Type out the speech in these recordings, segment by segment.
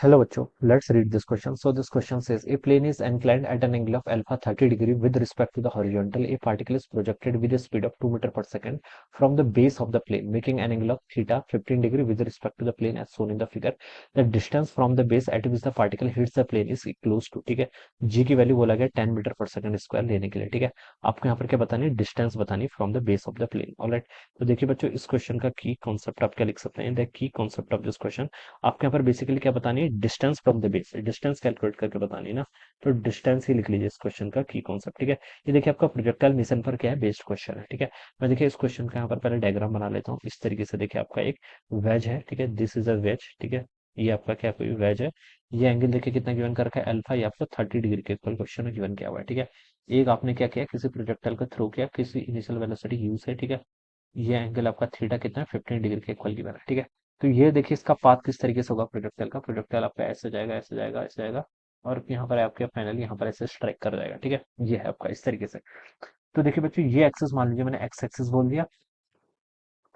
Hello बच्चों, let's read this question. So this question says a plane is inclined at an angle of alpha 30 degree with respect to the horizontal. A particle is projected with a speed of 2 meter per second from the base of the plane, making an angle of theta 15 degree with respect to the plane as shown in the figure. The distance from the base at which the particle hits the plane is close to, ठीक है, g की value बोला गया 10 metre पर second square लेने के लिए, ठीक है। आपको यहाँ पर क्या बतानी है, डिस्टेंस बतानी from the base of the plane. Alright, तो देखिए बच्चों, इस क्वेश्चन का की कॉन्सेप्ट आप क्या लिख सकते हैं, the key concept of this question आपके यहाँ पर बेसिकली क्या बतानी है, distance from the base, distance calculate करके बतानी है ना। तो डिस्टेंस ही लिख लीजिए इस क्वेश्चन का की कॉन्सेप्ट, ठीक है। ये देखिए आपका प्रोजेक्टाइल मिशन पर क्या है, बेस्ड क्वेश्चन है, ठीक है। मैं देखिए इस क्वेश्चन का यहाँ पर पहले डायग्राम बना लेता हूँ। इस तरीके से देखिए आपका एक वेज है, ठीक है, दिस इज अ वेज, ठीक है। ये आपका क्या कोई वेज है। ये एंगल देखिए कितना गिवन कर रखा है, अल्फा, ये आपका 30 डिग्री के इक्वल क्वेश्चन में गिवन किया हुआ है, ठीक है। एक आपने क्या किया, किसी प्रोजेक्टाइल को थ्रो किया किसी इनिशियल वेलोसिटी यू से, ठीक है। ये एंगल आपका थीटा कितना है, 15 डिग्री के इक्वल गिवन है, ठीक है। तो ये देखिए इसका पाथ किस तरीके से होगा प्रोजेक्टाइल का, प्रोजेक्टाइल आपका ऐसे जाएगा, ऐसे जाएगा, ऐसे जाएगा, और यहाँ पर आपके फाइनली यहाँ पर ऐसे स्ट्राइक कर जाएगा, ठीक है। ये है आपका इस तरीके से। तो देखिए बच्चों, ये एक्सिस मान लीजिए मैंने एक्स एक्सिस बोल दिया,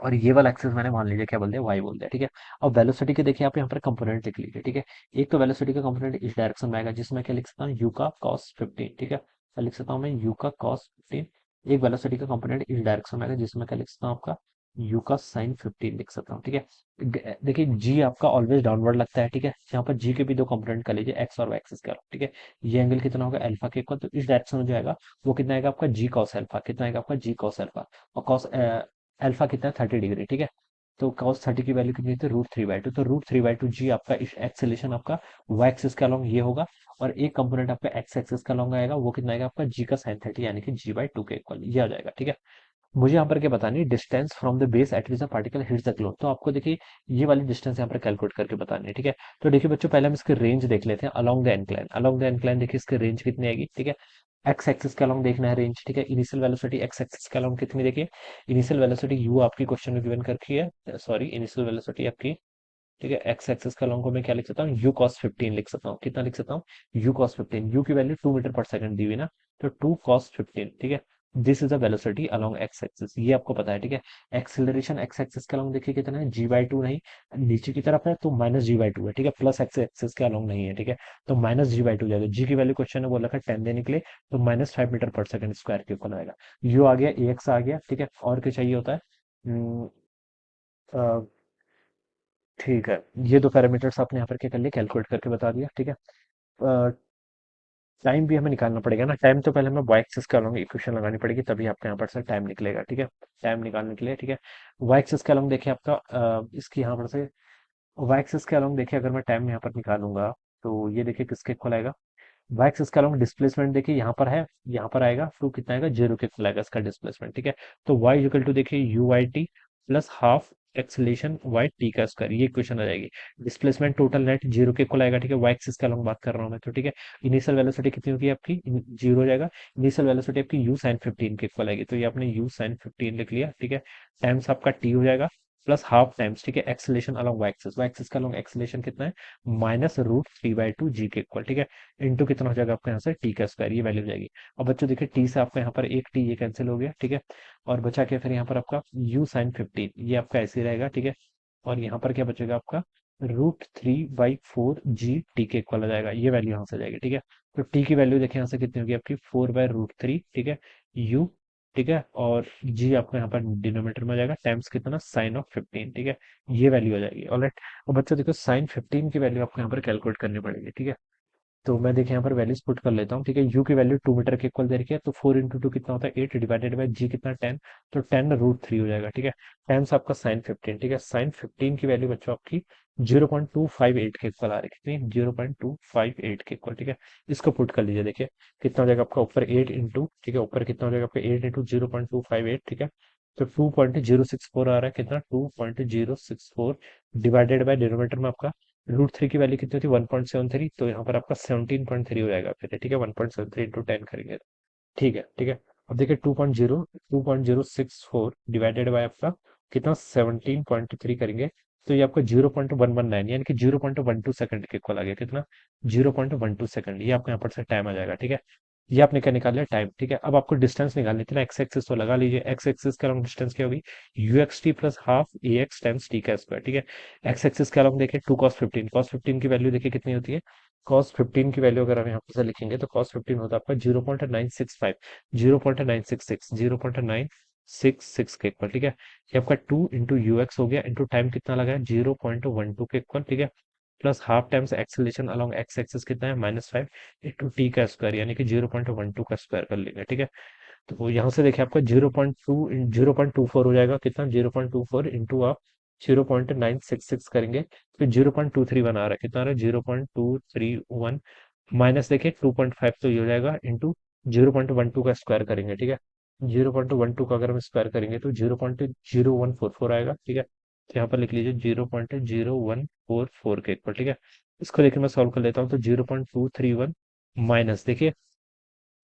और ये वाला एक्सिस मैंने मान लीजिए क्या बोल दिया, वाई बोल दिया, ठीक है। अब वेलोसिटी के देखिए आप यहाँ पर कंपोनेंट लिख लीजिए, ठीक है। एक तो वेलोसिटी का कंपोनेंट इस डायरेक्शन में आएगा, जिसमें क्या लिख सकता हूँ, यू का कॉस 15, ठीक है। क्या लिख सकता हूँ मैं, यू का कॉस 15। एक वेलोसिटी का कंपोनेंट इस डायरेक्शन में आएगा, जिसमें क्या लिख सकता हूँ आपका, यू का साइन 15 लिख सकता हूँ, ठीक है। देखिए जी आपका ऑलवेज डाउनवर्ड लगता है, ठीक है। यहाँ पर जी के भी दो कंपोनेंट कर लीजिए, एक्स और वाई एक्सिस का, ठीक है। ये एंगल कितना होगा, अल्फा के इक्वल, तो इस डायरेक्शन में जो आएगा वो कितना आएगा आपका, जी कॉस अल्फा, कितना आएगा आपका, जी कॉस अल्फा। और कॉस अल्फा कितना है, 30 डिग्री, ठीक है। तो cos 30 की वैल्यू कितनी थी, √3/2। तो √3/2 जी आपका इस एक्सेलेशन आपका y एक्सिस का लॉन्ग ये होगा, और एक कंपोनेंट आपका x एक्सिस का लॉन्ग आएगा, वो कितना आएगा आपका g का sin 30, यानी कि g/2 के इक्वल ये आ जाएगा, ठीक है। मुझे यहाँ पर क्या बतानी है, distance from the base eight which the particle hits the globe. तो आपको देखिए ये वाली डिस्टेंस यहाँ पर कैलकुलेट करके बतानी है, ठीक है। तो देखिए बच्चों, पहले हम इसकी रेंज देख लेते हैं along the incline. Along the incline देखिए इसकी रेंज कितनी आएगी, ठीक है। एक्स एक्सिस के अलोंग देखना है रेंज, ठीक है। इनिशियल वेलोसिटी एक्स एक्सिस के अलोंग कितनी, देखिए इनिशियल वेलोसिटी यू आपकी क्वेश्चन में गिवन करके है, सॉरी इनिशियल वेलोसिटी आपकी, ठीक है। एक्स एक्सिस का लॉन्ग को मैं क्या लिख सकता हूँ, यू कॉस 15 लिख सकता हूँ। कितना लिख सकता हूँ, यू कॉस 15। यू की वैल्यू 2 मीटर पर सेकंड दी हुई ना, तो 2 कॉस 15, ठीक है। This is a velocity along x axis, ये आपको पता है, ठीक है। एक्सिलरेशन एक्स एक्सिस के अलोंग देखिए कितना है, g/2 नहीं, नीचे की तरफ है तो -g/2 है, ठीक है, प्लस एक्स एक्सिस के अलोंग नहीं है, ठीक है। तो -g/2 जाएगा। जी की वैल्यू क्वेश्चन ने बोला था 10 देने के लिए, तो -5 मीटर पर सेकंड स्क्वायर के ऊपर आएगा। यू आ गया, ए एक्स आ गया, ठीक है। और क्या चाहिए होता है, हम्म, अ, ठीक है। ये दो पैरामीटर्स आपने यहाँ पर क्या कर लिया, कैलकुलेट करके बता दिया, ठीक है। टाइम भी हमें निकालना पड़ेगा ना। टाइम तो पहले हमें वाई एक्सिस का अलॉन्ग इक्वेशन लगानी पड़ेगी, तभी आपका यहाँ पर से टाइम निकलेगा, ठीक है। टाइम निकालने के लिए, ठीक है, वाई एक्सिस के अलॉन्ग देखिए आपका इसकी यहाँ पर से वाई एक्सिस के अलॉन्ग देखिए, अगर मैं टाइम यहाँ पर निकालूंगा तो ये देखिए किसके इक्वल आएगा, वाई एक्सिस का अलॉन्ग डिस्प्लेसमेंट देखिए यहाँ पर है, यहाँ पर आएगा तो कितना आएगा, 0 के इक्वल आएगा इसका डिस्प्लेसमेंट, ठीक है। तो y इक्वल टू देखिए u/t plus half acceleration Y T का स्क्वायर, ये इक्वेशन आ जाएगी। डिस्प्लेसमेंट टोटल नेट 0 के इक्वल आएगा, ठीक है। वाई एक्सिस का अलॉन्ग बात कर रहा हूँ मैं, तो ठीक है। इनिशियल वेलोसिटी कितनी होगी आपकी, 0 हो जाएगा। इनिशियल वेलोसिटी आपकी u sin 15 के इक्वल आएगी, तो ये आपने u sin 15 लिख लिया, ठीक है। टाइम्स आपका t हो जाएगा, प्लस हाफ टाइम्स, ठीक है, एक्सलेशन अलॉन्ग वाई एक्सिस का अलॉन्ग एक्सलेशन कितना है, -√3/2 जी के इक्वल, ठीक है। इंटू कितना हो जाएगा आपका यहाँ से, टी का स्क्वायर, ये वैल्यू हो जाएगी। अब बच्चों देखिए टी से आपका यहाँ पर एक टी ये कैंसिल हो गया, ठीक है। और बचा क्या फिर यहाँ पर आपका u sin 15, ये आपका ऐसे ही रहेगा, ठीक है। और यहाँ पर क्या बचेगा आपका, √3/4 जी टी के इक्वल आ जाएगा, ये वैल्यू यहाँ से आ जाएगी, ठीक है। तो टी की वैल्यू देखिए यहाँ से कितनी होगी आपकी, 4/√3, ठीक है, यू, ठीक है। और जी आपका यहाँ पर डिनोमिनेटर में आ जाएगा, टाइम्स कितना, साइन ऑफ 15, ठीक है। ये वैल्यू आ जाएगी, ऑलराइट। और बच्चों देखो साइन 15 की वैल्यू आपको यहाँ पर कैलकुलेट करनी पड़ेगी, ठीक है। तो मैं देखिए यहाँ पर वैल्यूज पुट कर लेता हूँ, ठीक है। यू की वैल्यू 2 मीटर के इक्वल दे रखी है, तो 4 × 2 कितना होता है, 8 डिवाइडेड बाई जी कितना, 10, तो 10√3 हो जाएगा, ठीक है। टाइम्स आपका साइन 15, ठीक है। साइन 15 की वैल्यू बच्चों आपकी 0.258 के इक्वल आ रही है, कितनी, 0.258 के इक्वल, ठीक है। इसको पुट कर लीजिए, देखिए कितना हो जाएगा आपका, ऊपर 8 इंटू, ठीक है, ऊपर कितना हो जाएगा आपका 8 × 0.258, ठीक है। तो 2.064 आ रहा है, कितना, 2.064 डिवाइडेड बाय डिनोमिनेटर में आपका √3 की वैल्यू कितनी थी, 1.73, तो यहाँ पर आपका 17.3 हो जाएगा फिर, ठीक है। 1.73 इंटू 10 करेंगे, ठीक है, ठीक है। अब देखिए 2.064 डिवाइडेड बाय आपका कितना, 17.3 करेंगे, तो ये आपका 0.119 यानी कि 0.12 सेकंड के इक्वल आ गया, कितना, 0.12 सेकंड, ये आपका यहाँ पर से टाइम आ जाएगा, ठीक है। ये आपने क्या निकाल लिया, टाइम। ठीक है, अब आपको डिस्टेंस निकालनी थी ना, एक्स एक्सिस तो लगा लीजिए। एक्स एक्सिस के अलॉन्ग डिस्टेंस क्या होगी, you x T plus half A x times T का स्क्वायर। ठीक है, एक्स एक्सिस के अलॉन्ग देखिए 2 cos 15, cos 15 की वैल्यू देखिए कितनी होती है, cos 15 की वैल्यू अगर हम यहाँ पर से लिखेंगे तो cos 15 होता है आपका 0.965, 0.966, 0.966 के इक्वल। ठीक है, ये आपका 2 × u x हो गया, इंटू टाइम कितना लगा है 0.12 के इक्वल। ठीक है, plus half times acceleration along x axis कितना है -5 इंटू टी का स्क्वायर, यानी कि 0.12 का स्क्वायर कर लेंगे। ठीक है, तो यहाँ से देखिए आपका 0.24 हो जाएगा, कितना 0.24 इंटू आप 0.966 करेंगे, फिर 0.231 आ रहा है, कितना आ रहा है 0.231 माइनस देखिए 2.5 तो ये हो जाएगा, इंटू 0.12 का स्क्वायर करेंगे। ठीक है, 0.12 का अगर हम स्क्वायर करेंगे तो 0.0144 आएगा। ठीक है, तो यहाँ पर लिख लीजिए 0.0144 के इक्वल। ठीक है, इसको देखिए मैं सॉल्व कर लेता हूँ, तो 0.231 माइनस देखिए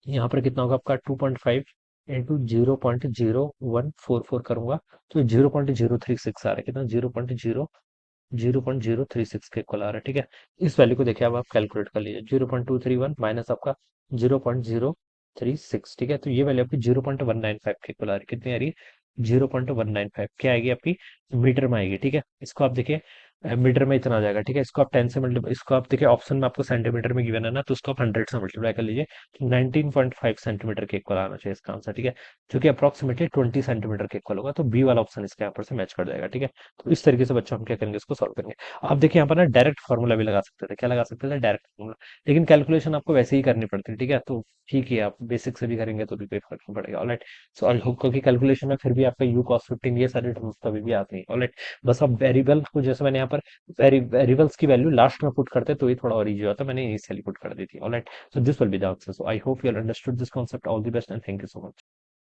यहाँ पर कितना होगा आपका 2.5 इंटू 0.0144 करूंगा तो 0.036 आ रहा है, कितना 0.036 के इक्वल आ रहा है। ठीक है, इस वैल्यू को देखिए अब आप कैलकुलेट कर लीजिए, 0.231 माइनस आपका 0.036। ठीक है, तो ये वैल्यू आपकी 0.195 के इक्वल आ रही है, कितनी आ रही है 0.195, क्या आएगी आपकी मीटर में आएगी। ठीक है, इसको आप देखिए मीटर में इतना आ जाएगा। ठीक है, इसको आप 10 से मल्टीप्लाई, इसको आप देखिए ऑप्शन में आपको सेंटीमीटर में गिवन है ना, तो उसको आप 100 से मल्टीप्लाई कर लीजिए, 19.5 सेंटीमीटर के इक्वल आना चाहिए इसका आंसर। ठीक है, जो कि अप्रोक्सीमेटली 20 सेंटीमीटर के इक्वल होगा, तो बी वाला ऑप्शन इसके यहाँ पर से मैच कर जाएगा। ठीक है, तो इस तरीके से बच्चों हम क्या करेंगे, इसको सॉल्व करेंगे। आप देखिए यहाँ पर ना डायरेक्ट फार्मूला भी लगा सकते थे, क्या लगा सकते थे, डायरेक्ट फार्मूला, लेकिन कैलकुलेशन आपको वैसे ही करनी पड़ती है। ठीक है, तो ठीक है, आप बेसिक से भी करेंगे तो भी कोई फर्क नहीं पड़ेगा। ऑलराइट, सो आई होप, क्योंकि कैलकुलेशन में फिर भी आपका यू कॉस 15 ये सारे टर्म्स कभी भी आते हैं। ऑलराइट, बस आप वेरिएबल को, जैसे मैंने यहाँ पर वेरिएबल्स की वैल्यू लास्ट में पुट करते तो ये थोड़ा और इजी होता, मैंने इनिशियली पुट कर दी थी। Alright, so this will be the answer. So I hope you all understood this concept. All the best and thank you so much.